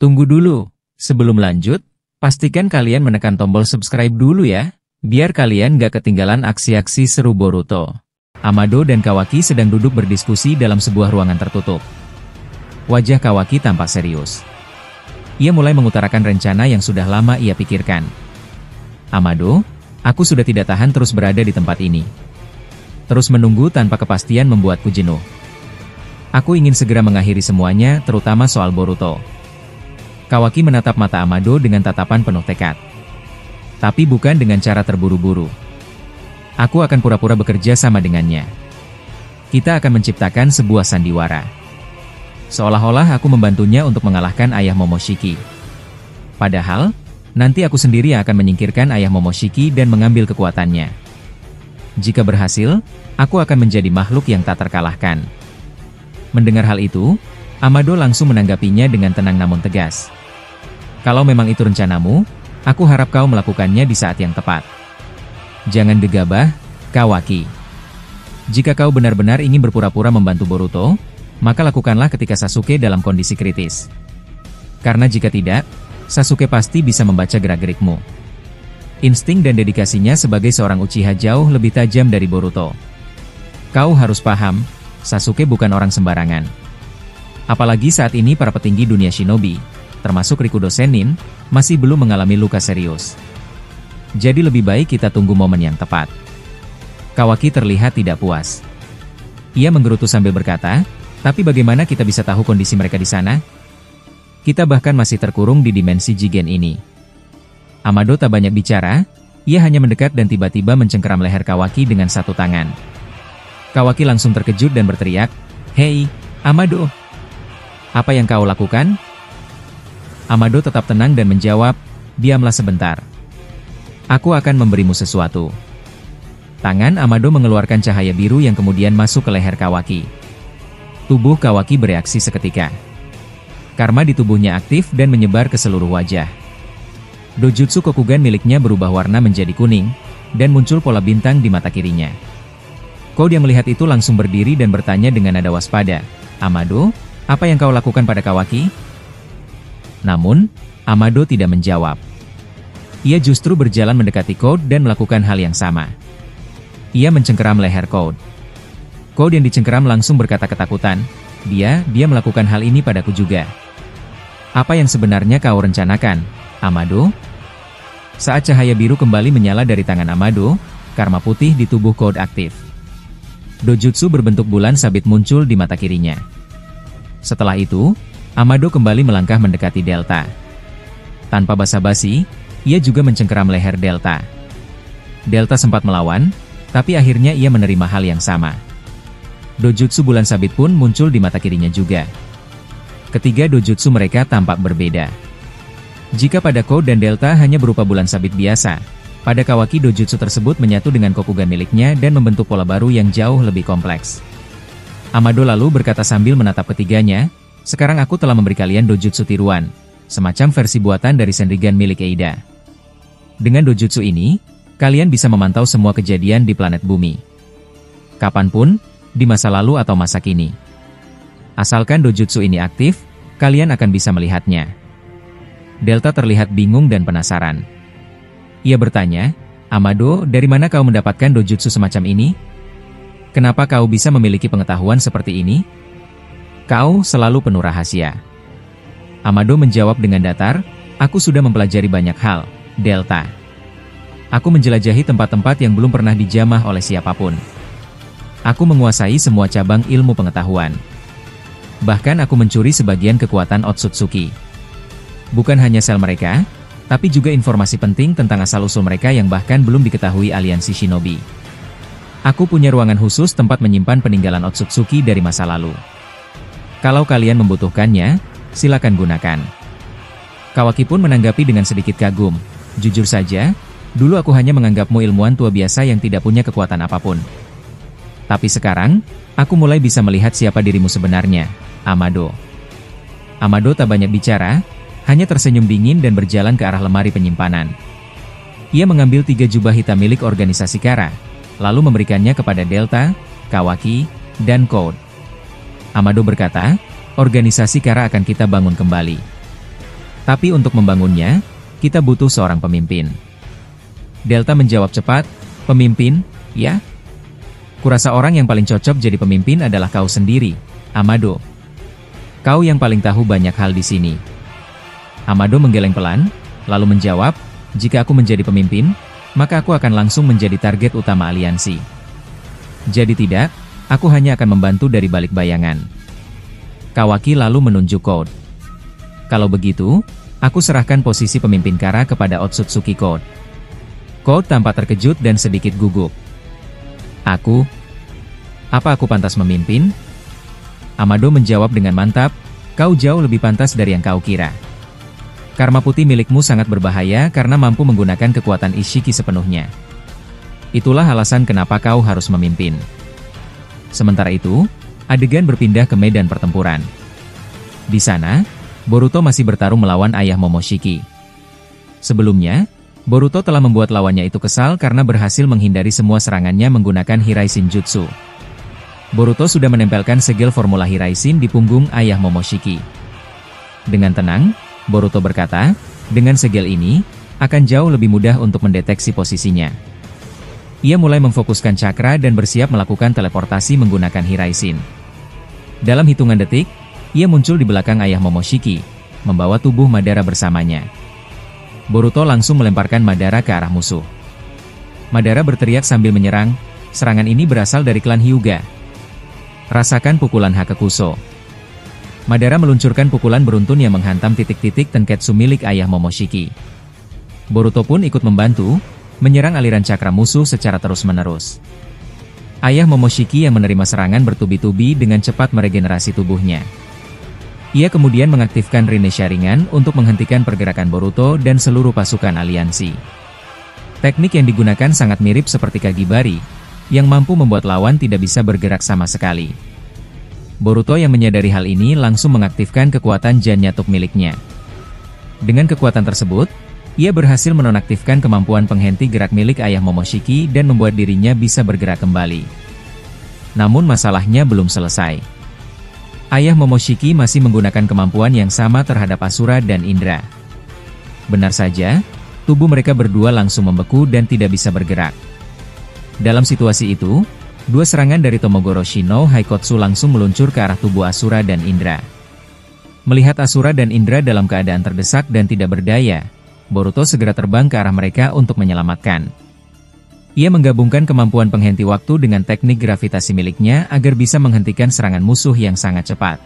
Tunggu dulu, sebelum lanjut, pastikan kalian menekan tombol subscribe dulu ya, biar kalian gak ketinggalan aksi-aksi seru Boruto. Amado dan Kawaki sedang duduk berdiskusi dalam sebuah ruangan tertutup. Wajah Kawaki tampak serius. Ia mulai mengutarakan rencana yang sudah lama ia pikirkan. Amado, aku sudah tidak tahan terus berada di tempat ini. Terus menunggu tanpa kepastian membuatku jenuh. Aku ingin segera mengakhiri semuanya, terutama soal Boruto. Kawaki menatap mata Amado dengan tatapan penuh tekad. Tapi bukan dengan cara terburu-buru. Aku akan pura-pura bekerja sama dengannya. Kita akan menciptakan sebuah sandiwara. Seolah-olah aku membantunya untuk mengalahkan ayah Momoshiki. Padahal, nanti aku sendiri yang akan menyingkirkan ayah Momoshiki dan mengambil kekuatannya. Jika berhasil, aku akan menjadi makhluk yang tak terkalahkan. Mendengar hal itu, Amado langsung menanggapinya dengan tenang namun tegas. Kalau memang itu rencanamu, aku harap kau melakukannya di saat yang tepat. Jangan gegabah, Kawaki. Jika kau benar-benar ingin berpura-pura membantu Boruto, maka lakukanlah ketika Sasuke dalam kondisi kritis. Karena jika tidak, Sasuke pasti bisa membaca gerak-gerikmu. Insting dan dedikasinya sebagai seorang Uchiha jauh lebih tajam dari Boruto. Kau harus paham, Sasuke bukan orang sembarangan. Apalagi saat ini para petinggi dunia shinobi, termasuk Rikudo Sennin, masih belum mengalami luka serius. Jadi lebih baik kita tunggu momen yang tepat. Kawaki terlihat tidak puas. Ia menggerutu sambil berkata, tapi bagaimana kita bisa tahu kondisi mereka di sana? Kita bahkan masih terkurung di dimensi Jigen ini. Amado tak banyak bicara, ia hanya mendekat dan tiba-tiba mencengkeram leher Kawaki dengan satu tangan. Kawaki langsung terkejut dan berteriak, "Hei, Amado! Apa yang kau lakukan?" Amado tetap tenang dan menjawab, "Diamlah sebentar. Aku akan memberimu sesuatu." Tangan Amado mengeluarkan cahaya biru yang kemudian masuk ke leher Kawaki. Tubuh Kawaki bereaksi seketika. Karma di tubuhnya aktif dan menyebar ke seluruh wajah. Dojutsu Kokugan miliknya berubah warna menjadi kuning, dan muncul pola bintang di mata kirinya. Code yang melihat itu langsung berdiri dan bertanya dengan nada waspada, "Amado, apa yang kau lakukan pada Kawaki?" Namun, Amado tidak menjawab. Ia justru berjalan mendekati Code dan melakukan hal yang sama. Ia mencengkeram leher Code. Code yang dicengkeram langsung berkata ketakutan, Dia melakukan hal ini padaku juga. Apa yang sebenarnya kau rencanakan, Amado?" Saat cahaya biru kembali menyala dari tangan Amado, karma putih di tubuh Code aktif. Dojutsu berbentuk bulan sabit muncul di mata kirinya. Setelah itu, Amado kembali melangkah mendekati Delta. Tanpa basa-basi, ia juga mencengkeram leher Delta. Delta sempat melawan, tapi akhirnya ia menerima hal yang sama. Dojutsu bulan sabit pun muncul di mata kirinya juga. Ketiga dojutsu mereka tampak berbeda. Jika pada Code dan Delta hanya berupa bulan sabit biasa, pada Kawaki dojutsu tersebut menyatu dengan Kokugan miliknya dan membentuk pola baru yang jauh lebih kompleks. Amado lalu berkata sambil menatap ketiganya, "Sekarang aku telah memberi kalian dojutsu tiruan, semacam versi buatan dari Senrigan milik Eida. Dengan dojutsu ini, kalian bisa memantau semua kejadian di planet bumi. Kapanpun, di masa lalu atau masa kini. Asalkan dojutsu ini aktif, kalian akan bisa melihatnya." Delta terlihat bingung dan penasaran. Ia bertanya, "Amado, dari mana kau mendapatkan dojutsu semacam ini? Kenapa kau bisa memiliki pengetahuan seperti ini? Kau selalu penuh rahasia." Amado menjawab dengan datar, "Aku sudah mempelajari banyak hal, Delta. Aku menjelajahi tempat-tempat yang belum pernah dijamah oleh siapapun. Aku menguasai semua cabang ilmu pengetahuan. Bahkan aku mencuri sebagian kekuatan Otsutsuki. Bukan hanya sel mereka, tapi juga informasi penting tentang asal-usul mereka yang bahkan belum diketahui aliansi shinobi. Aku punya ruangan khusus tempat menyimpan peninggalan Otsutsuki dari masa lalu. Kalau kalian membutuhkannya, silakan gunakan." Kawaki pun menanggapi dengan sedikit kagum, "Jujur saja, dulu aku hanya menganggapmu ilmuwan tua biasa yang tidak punya kekuatan apapun. Tapi sekarang, aku mulai bisa melihat siapa dirimu sebenarnya, Amado." Amado tak banyak bicara, hanya tersenyum dingin dan berjalan ke arah lemari penyimpanan. Ia mengambil 3 jubah hitam milik organisasi Kara, lalu memberikannya kepada Delta, Kawaki, dan Code. Amado berkata, "Organisasi Kara akan kita bangun kembali. Tapi untuk membangunnya, kita butuh seorang pemimpin. Delta menjawab cepat, pemimpin, ya? Kurasa orang yang paling cocok jadi pemimpin adalah kau sendiri, Amado. Kau yang paling tahu banyak hal di sini. Amado menggeleng pelan, lalu menjawab, jika aku menjadi pemimpin, maka aku akan langsung menjadi target utama aliansi. Jadi tidak, aku hanya akan membantu dari balik bayangan. Kawaki lalu menunjuk Code. Kalau begitu, aku serahkan posisi pemimpin Kara kepada Otsutsuki Code. Code tampak terkejut dan sedikit gugup. Aku? Apa aku pantas memimpin? Amado menjawab dengan mantap, kau jauh lebih pantas dari yang kau kira. Karma putih milikmu sangat berbahaya karena mampu menggunakan kekuatan Ishiki sepenuhnya. Itulah alasan kenapa kau harus memimpin. Sementara itu, adegan berpindah ke medan pertempuran. Di sana, Boruto masih bertarung melawan ayah Momoshiki. Sebelumnya, Boruto telah membuat lawannya itu kesal karena berhasil menghindari semua serangannya menggunakan Hiraishin Jutsu. Boruto sudah menempelkan segel formula Hiraishin di punggung ayah Momoshiki. Dengan tenang, Boruto berkata, dengan segel ini, akan jauh lebih mudah untuk mendeteksi posisinya. Ia mulai memfokuskan cakra dan bersiap melakukan teleportasi menggunakan Hiraishin. Dalam hitungan detik, ia muncul di belakang ayah Momoshiki, membawa tubuh Madara bersamanya. Boruto langsung melemparkan Madara ke arah musuh. Madara berteriak sambil menyerang, serangan ini berasal dari klan Hyuga. Rasakan pukulan Hakekuso. Madara meluncurkan pukulan beruntun yang menghantam titik-titik tenketsu milik ayah Momoshiki. Boruto pun ikut membantu, menyerang aliran cakra musuh secara terus-menerus. Ayah Momoshiki yang menerima serangan bertubi-tubi dengan cepat meregenerasi tubuhnya. Ia kemudian mengaktifkan Rinne Sharingan untuk menghentikan pergerakan Boruto dan seluruh pasukan aliansi. Teknik yang digunakan sangat mirip seperti Kagibari, yang mampu membuat lawan tidak bisa bergerak sama sekali. Boruto yang menyadari hal ini langsung mengaktifkan kekuatan Janyatuk miliknya. Dengan kekuatan tersebut, ia berhasil menonaktifkan kemampuan penghenti gerak milik ayah Momoshiki dan membuat dirinya bisa bergerak kembali. Namun masalahnya belum selesai. Ayah Momoshiki masih menggunakan kemampuan yang sama terhadap Asura dan Indra. Benar saja, tubuh mereka berdua langsung membeku dan tidak bisa bergerak. Dalam situasi itu, dua serangan dari Tomogoroshi no Haikotsu langsung meluncur ke arah tubuh Asura dan Indra. Melihat Asura dan Indra dalam keadaan terdesak dan tidak berdaya, Boruto segera terbang ke arah mereka untuk menyelamatkan. Ia menggabungkan kemampuan penghenti waktu dengan teknik gravitasi miliknya agar bisa menghentikan serangan musuh yang sangat cepat.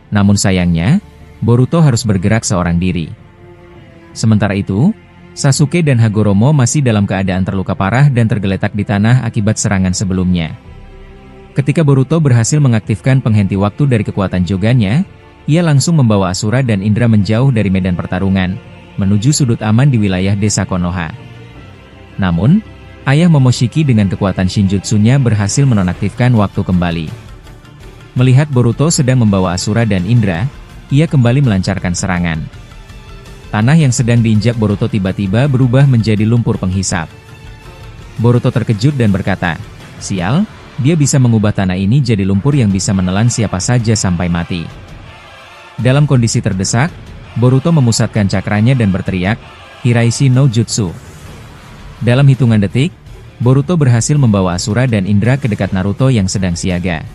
Namun sayangnya, Boruto harus bergerak seorang diri. Sementara itu, Sasuke dan Hagoromo masih dalam keadaan terluka parah dan tergeletak di tanah akibat serangan sebelumnya. Ketika Boruto berhasil mengaktifkan penghenti waktu dari kekuatan Jogannya, ia langsung membawa Asura dan Indra menjauh dari medan pertarungan, menuju sudut aman di wilayah desa Konoha. Namun, ayah Momoshiki dengan kekuatan Shinjutsunya berhasil menonaktifkan waktu kembali. Melihat Boruto sedang membawa Asura dan Indra, ia kembali melancarkan serangan. Tanah yang sedang diinjak Boruto tiba-tiba berubah menjadi lumpur penghisap. Boruto terkejut dan berkata, sial, dia bisa mengubah tanah ini jadi lumpur yang bisa menelan siapa saja sampai mati. Dalam kondisi terdesak, Boruto memusatkan cakranya dan berteriak, Hiraishi no Jutsu. Dalam hitungan detik, Boruto berhasil membawa Asura dan Indra ke dekat Naruto yang sedang siaga.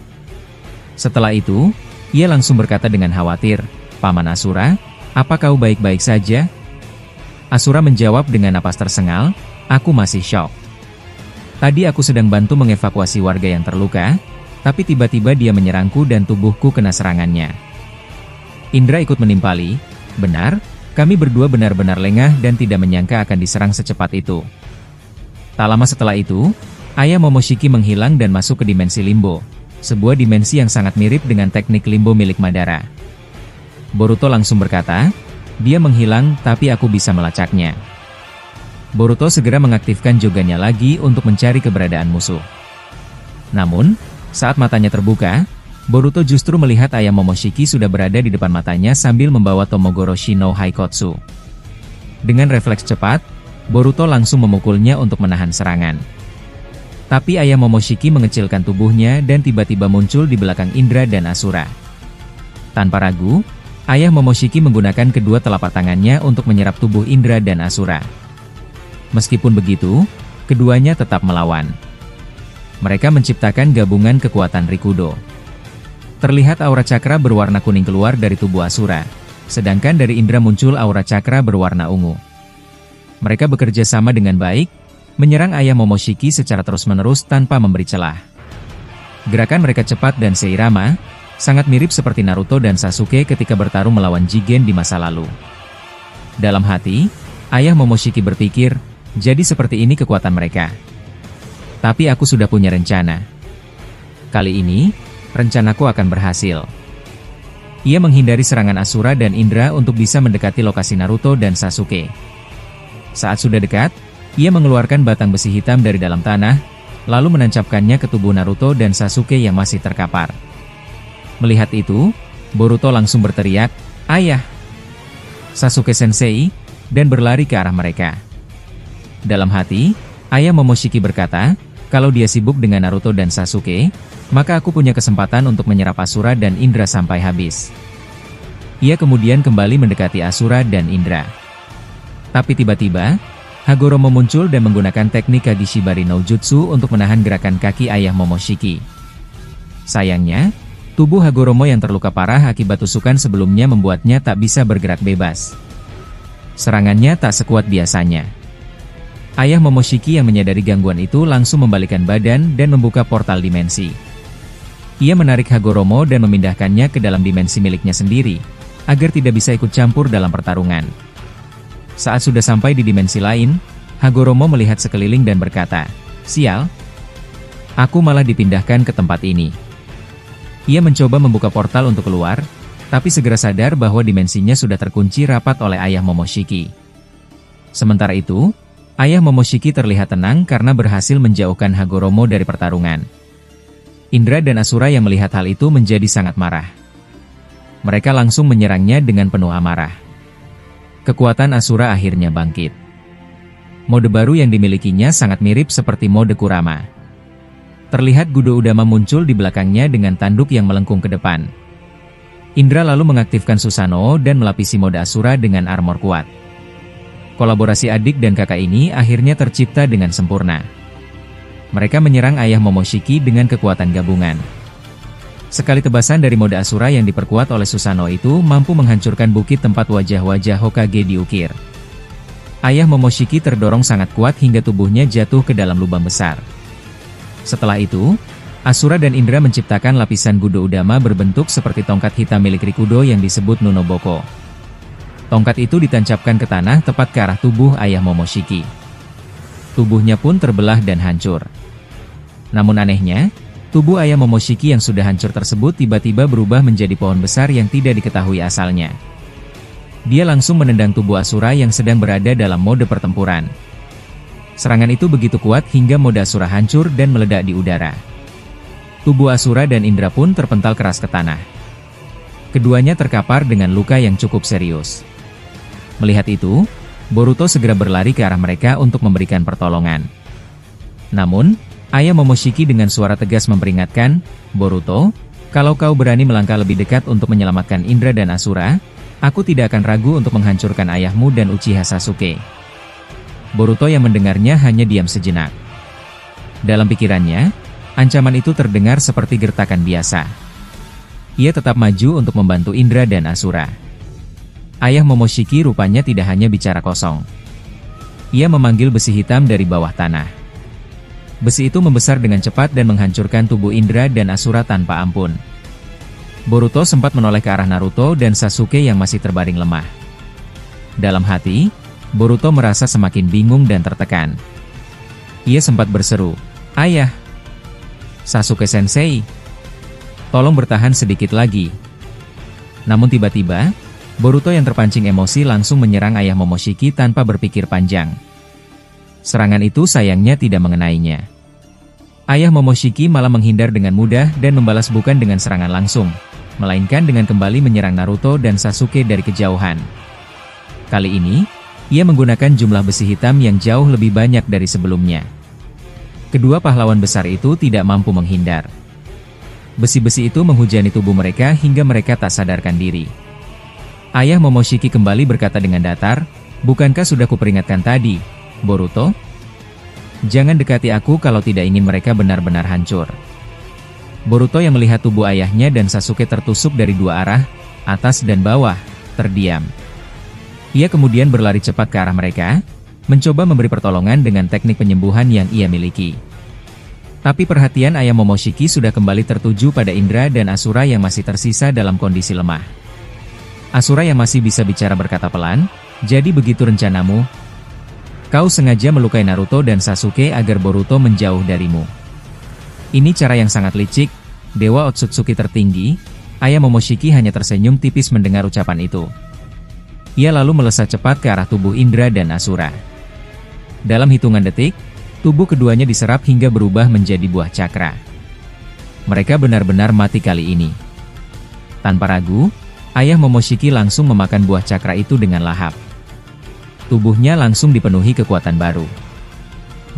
Setelah itu, ia langsung berkata dengan khawatir, Paman Asura, apa kau baik-baik saja? Asura menjawab dengan napas tersengal, aku masih syok. Tadi aku sedang bantu mengevakuasi warga yang terluka, tapi tiba-tiba dia menyerangku dan tubuhku kena serangannya. Indra ikut menimpali, benar, kami berdua benar-benar lengah dan tidak menyangka akan diserang secepat itu. Tak lama setelah itu, ayah Momoshiki menghilang dan masuk ke dimensi limbo, sebuah dimensi yang sangat mirip dengan teknik limbo milik Madara. Boruto langsung berkata, dia menghilang tapi aku bisa melacaknya. Boruto segera mengaktifkan Jogannya lagi untuk mencari keberadaan musuh. Namun, saat matanya terbuka, Boruto justru melihat ayah Momoshiki sudah berada di depan matanya sambil membawa Tomogoroshi no Haikotsu. Dengan refleks cepat, Boruto langsung memukulnya untuk menahan serangan. Tapi ayah Momoshiki mengecilkan tubuhnya dan tiba-tiba muncul di belakang Indra dan Asura. Tanpa ragu, Ayah Momoshiki menggunakan kedua telapak tangannya untuk menyerap tubuh Indra dan Asura. Meskipun begitu, keduanya tetap melawan. Mereka menciptakan gabungan kekuatan Rikudo. Terlihat aura cakra berwarna kuning keluar dari tubuh Asura, sedangkan dari Indra muncul aura cakra berwarna ungu. Mereka bekerja sama dengan baik, menyerang Ayah Momoshiki secara terus-menerus tanpa memberi celah. Gerakan mereka cepat dan seirama, sangat mirip seperti Naruto dan Sasuke ketika bertarung melawan Jigen di masa lalu. Dalam hati, Ayah Momoshiki berpikir, jadi seperti ini kekuatan mereka. Tapi aku sudah punya rencana. Kali ini, rencanaku akan berhasil. Ia menghindari serangan Asura dan Indra untuk bisa mendekati lokasi Naruto dan Sasuke. Saat sudah dekat, ia mengeluarkan batang besi hitam dari dalam tanah, lalu menancapkannya ke tubuh Naruto dan Sasuke yang masih terkapar. Melihat itu, Boruto langsung berteriak, "Ayah! Sasuke Sensei!" dan berlari ke arah mereka. Dalam hati, Ayah Momoshiki berkata, kalau dia sibuk dengan Naruto dan Sasuke, maka aku punya kesempatan untuk menyerap Asura dan Indra sampai habis. Ia kemudian kembali mendekati Asura dan Indra. Tapi tiba-tiba, Hagoromo muncul dan menggunakan teknik Kagishibari no Jutsu untuk menahan gerakan kaki Ayah Momoshiki. Sayangnya, tubuh Hagoromo yang terluka parah akibat tusukan sebelumnya membuatnya tak bisa bergerak bebas. Serangannya tak sekuat biasanya. Ayah Momoshiki yang menyadari gangguan itu langsung membalikkan badan dan membuka portal dimensi. Ia menarik Hagoromo dan memindahkannya ke dalam dimensi miliknya sendiri, agar tidak bisa ikut campur dalam pertarungan. Saat sudah sampai di dimensi lain, Hagoromo melihat sekeliling dan berkata, "Sial, aku malah dipindahkan ke tempat ini." Ia mencoba membuka portal untuk keluar, tapi segera sadar bahwa dimensinya sudah terkunci rapat oleh Ayah Momoshiki. Sementara itu, Ayah Momoshiki terlihat tenang karena berhasil menjauhkan Hagoromo dari pertarungan. Indra dan Asura yang melihat hal itu menjadi sangat marah. Mereka langsung menyerangnya dengan penuh amarah. Kekuatan Asura akhirnya bangkit. Mode baru yang dimilikinya sangat mirip seperti mode Kurama. Terlihat Gudo Udama muncul di belakangnya dengan tanduk yang melengkung ke depan. Indra lalu mengaktifkan Susanoo dan melapisi mode Asura dengan armor kuat. Kolaborasi adik dan kakak ini akhirnya tercipta dengan sempurna. Mereka menyerang Ayah Momoshiki dengan kekuatan gabungan. Sekali tebasan dari mode Asura yang diperkuat oleh Susanoo itu mampu menghancurkan bukit tempat wajah-wajah Hokage diukir. Ayah Momoshiki terdorong sangat kuat hingga tubuhnya jatuh ke dalam lubang besar. Setelah itu, Asura dan Indra menciptakan lapisan Gudo Udama berbentuk seperti tongkat hitam milik Rikudo yang disebut Nunoboko. Tongkat itu ditancapkan ke tanah tepat ke arah tubuh Ayah Momoshiki. Tubuhnya pun terbelah dan hancur. Namun anehnya, tubuh Ayah Momoshiki yang sudah hancur tersebut tiba-tiba berubah menjadi pohon besar yang tidak diketahui asalnya. Dia langsung menendang tubuh Asura yang sedang berada dalam mode pertempuran. Serangan itu begitu kuat hingga mode Asura hancur dan meledak di udara. Tubuh Asura dan Indra pun terpental keras ke tanah. Keduanya terkapar dengan luka yang cukup serius. Melihat itu, Boruto segera berlari ke arah mereka untuk memberikan pertolongan. Namun, Ayah Momoshiki dengan suara tegas memperingatkan, "Boruto, kalau kau berani melangkah lebih dekat untuk menyelamatkan Indra dan Asura, aku tidak akan ragu untuk menghancurkan ayahmu dan Uchiha Sasuke." Boruto yang mendengarnya hanya diam sejenak. Dalam pikirannya, ancaman itu terdengar seperti gertakan biasa. Ia tetap maju untuk membantu Indra dan Asura. Ayah Momoshiki rupanya tidak hanya bicara kosong. Ia memanggil besi hitam dari bawah tanah. Besi itu membesar dengan cepat dan menghancurkan tubuh Indra dan Asura tanpa ampun. Boruto sempat menoleh ke arah Naruto dan Sasuke yang masih terbaring lemah. Dalam hati, Boruto merasa semakin bingung dan tertekan. Ia sempat berseru, "Ayah! Sasuke Sensei! Tolong bertahan sedikit lagi." Namun tiba-tiba, Boruto yang terpancing emosi langsung menyerang Ayah Momoshiki tanpa berpikir panjang. Serangan itu sayangnya tidak mengenainya. Ayah Momoshiki malah menghindar dengan mudah dan membalas bukan dengan serangan langsung, melainkan dengan kembali menyerang Naruto dan Sasuke dari kejauhan. Kali ini, ia menggunakan jumlah besi hitam yang jauh lebih banyak dari sebelumnya. Kedua pahlawan besar itu tidak mampu menghindar. Besi-besi itu menghujani tubuh mereka hingga mereka tak sadarkan diri. Ayah Momoshiki kembali berkata dengan datar, "Bukankah sudah kuperingatkan tadi, Boruto? Jangan dekati aku kalau tidak ingin mereka benar-benar hancur." Boruto yang melihat tubuh ayahnya dan Sasuke tertusuk dari dua arah, atas dan bawah, terdiam. Ia kemudian berlari cepat ke arah mereka, mencoba memberi pertolongan dengan teknik penyembuhan yang ia miliki. Tapi perhatian ayah Momoshiki sudah kembali tertuju pada Indra dan Asura yang masih tersisa dalam kondisi lemah. Asura yang masih bisa bicara berkata pelan, "Jadi begitu rencanamu? Kau sengaja melukai Naruto dan Sasuke agar Boruto menjauh darimu. Ini cara yang sangat licik, Dewa Otsutsuki tertinggi." Ayah Momoshiki hanya tersenyum tipis mendengar ucapan itu. Ia lalu melesat cepat ke arah tubuh Indra dan Asura. Dalam hitungan detik, tubuh keduanya diserap hingga berubah menjadi buah cakra. Mereka benar-benar mati kali ini. Tanpa ragu, ayah Momoshiki langsung memakan buah cakra itu dengan lahap. Tubuhnya langsung dipenuhi kekuatan baru.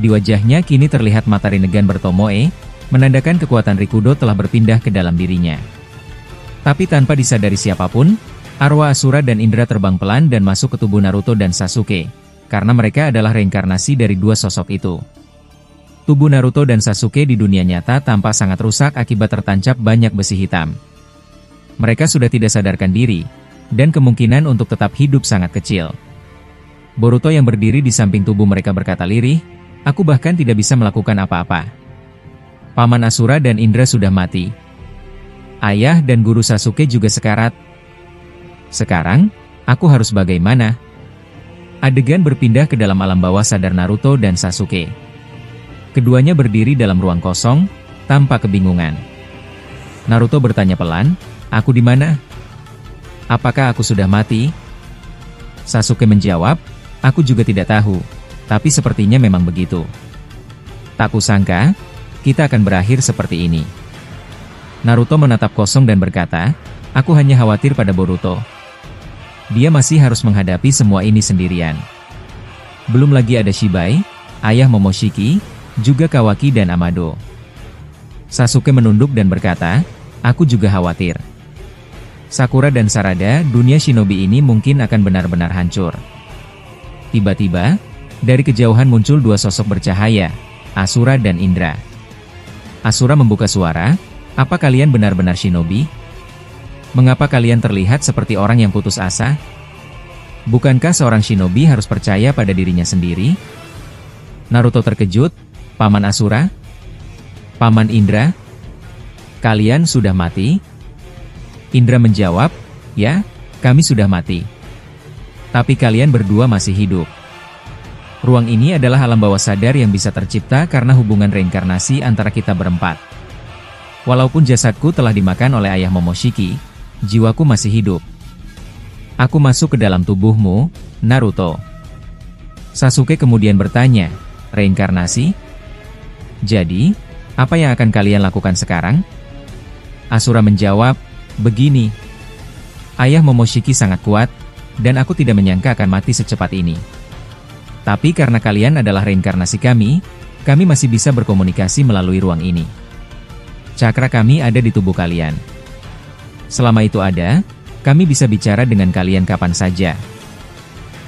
Di wajahnya kini terlihat matahari Rinnegan bertomoe, menandakan kekuatan Rikudo telah berpindah ke dalam dirinya. Tapi tanpa disadari siapapun, arwah Asura dan Indra terbang pelan dan masuk ke tubuh Naruto dan Sasuke, karena mereka adalah reinkarnasi dari dua sosok itu. Tubuh Naruto dan Sasuke di dunia nyata tampak sangat rusak akibat tertancap banyak besi hitam. Mereka sudah tidak sadarkan diri, dan kemungkinan untuk tetap hidup sangat kecil. Boruto yang berdiri di samping tubuh mereka berkata lirih, "Aku bahkan tidak bisa melakukan apa-apa. Paman Asura dan Indra sudah mati. Ayah dan guru Sasuke juga sekarat. Sekarang, aku harus bagaimana?" Adegan berpindah ke dalam alam bawah sadar Naruto dan Sasuke. Keduanya berdiri dalam ruang kosong, tanpa kebingungan. Naruto bertanya pelan, "Aku di mana? Apakah aku sudah mati?" Sasuke menjawab, "Aku juga tidak tahu, tapi sepertinya memang begitu. Tak kusangka, kita akan berakhir seperti ini." Naruto menatap kosong dan berkata, "Aku hanya khawatir pada Boruto. Dia masih harus menghadapi semua ini sendirian. Belum lagi ada Shibai, ayah Momoshiki, juga Kawaki dan Amado." Sasuke menunduk dan berkata, "Aku juga khawatir. Sakura dan Sarada, dunia shinobi ini mungkin akan benar-benar hancur." Tiba-tiba, dari kejauhan muncul dua sosok bercahaya, Asura dan Indra. Asura membuka suara, "Apa kalian benar-benar shinobi? Mengapa kalian terlihat seperti orang yang putus asa? Bukankah seorang shinobi harus percaya pada dirinya sendiri?" Naruto terkejut, "Paman Asura? Paman Indra? Kalian sudah mati?" Indra menjawab, "Ya, kami sudah mati. Tapi kalian berdua masih hidup. Ruang ini adalah alam bawah sadar yang bisa tercipta karena hubungan reinkarnasi antara kita berempat. Walaupun jasadku telah dimakan oleh ayah Momoshiki, jiwaku masih hidup. Aku masuk ke dalam tubuhmu, Naruto." Sasuke kemudian bertanya, "Reinkarnasi? Jadi, apa yang akan kalian lakukan sekarang?" Asura menjawab, "Begini. Ayah Momoshiki sangat kuat, dan aku tidak menyangka akan mati secepat ini. Tapi karena kalian adalah reinkarnasi kami masih bisa berkomunikasi melalui ruang ini. Cakra kami ada di tubuh kalian. Selama itu ada, kami bisa bicara dengan kalian kapan saja."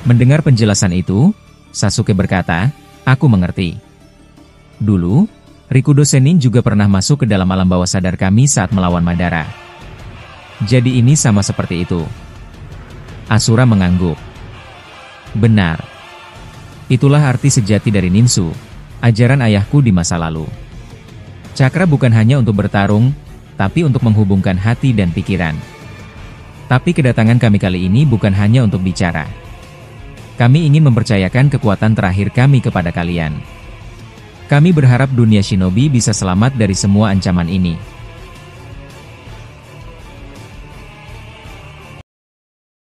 Mendengar penjelasan itu, Sasuke berkata, "Aku mengerti. Dulu, Rikudo Sennin juga pernah masuk ke dalam alam bawah sadar kami saat melawan Madara. Jadi ini sama seperti itu." Asura mengangguk. "Benar. Itulah arti sejati dari ninsu, ajaran ayahku di masa lalu. Cakra bukan hanya untuk bertarung, tapi untuk menghubungkan hati dan pikiran. Tapi kedatangan kami kali ini bukan hanya untuk bicara. Kami ingin mempercayakan kekuatan terakhir kami kepada kalian. Kami berharap dunia shinobi bisa selamat dari semua ancaman ini."